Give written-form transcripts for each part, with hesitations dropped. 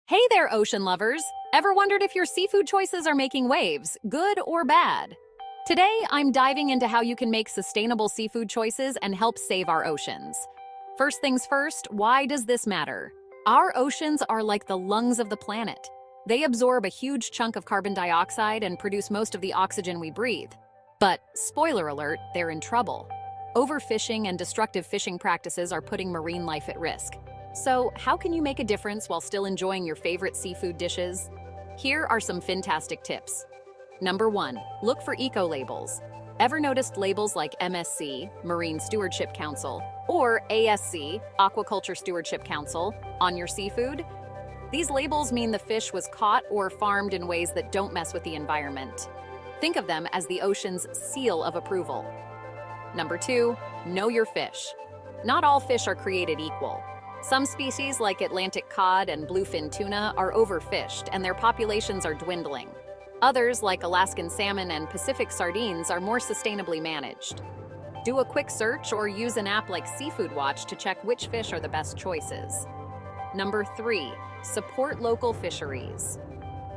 Hey there, ocean lovers! Ever wondered if your seafood choices are making waves, good or bad? Today, I'm diving into how you can make sustainable seafood choices and help save our oceans. First things first, why does this matter? Our oceans are like the lungs of the planet. They absorb a huge chunk of carbon dioxide and produce most of the oxygen we breathe. But, spoiler alert, they're in trouble. Overfishing and destructive fishing practices are putting marine life at risk. So, how can you make a difference while still enjoying your favorite seafood dishes? Here are some fantastic tips. Number 1. Look for eco-labels. Ever noticed labels like MSC, Marine Stewardship Council, or ASC, Aquaculture Stewardship Council, on your seafood? These labels mean the fish was caught or farmed in ways that don't mess with the environment. Think of them as the ocean's seal of approval. Number 2. Know your fish. Not all fish are created equal. Some species like Atlantic cod and bluefin tuna are overfished and their populations are dwindling. Others like Alaskan salmon and Pacific sardines are more sustainably managed. Do a quick search or use an app like Seafood Watch to check which fish are the best choices. Number 3. Support local fisheries.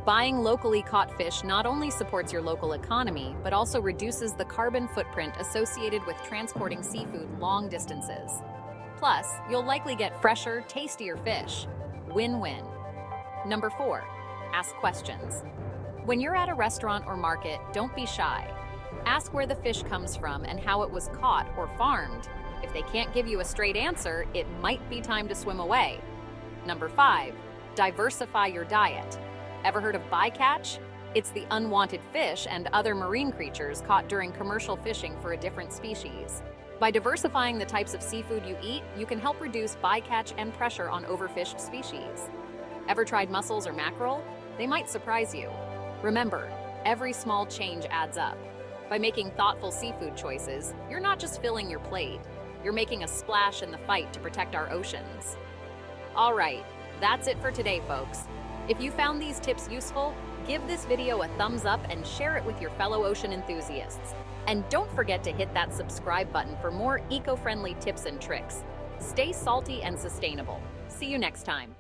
Buying locally caught fish not only supports your local economy, but also reduces the carbon footprint associated with transporting seafood long distances. Plus, you'll likely get fresher, tastier fish. Win-win. Number 4. Ask questions. When you're at a restaurant or market, don't be shy. Ask where the fish comes from and how it was caught or farmed. If they can't give you a straight answer, it might be time to swim away. Number 5. Diversify your diet. Ever heard of bycatch? It's the unwanted fish and other marine creatures caught during commercial fishing for a different species. By diversifying the types of seafood you eat, you can help reduce bycatch and pressure on overfished species. Ever tried mussels or mackerel? They might surprise you. Remember, every small change adds up. By making thoughtful seafood choices, you're not just filling your plate, you're making a splash in the fight to protect our oceans. All right, that's it for today, folks. If you found these tips useful, give this video a thumbs up and share it with your fellow ocean enthusiasts. And don't forget to hit that subscribe button for more eco-friendly tips and tricks. Stay salty and sustainable. See you next time.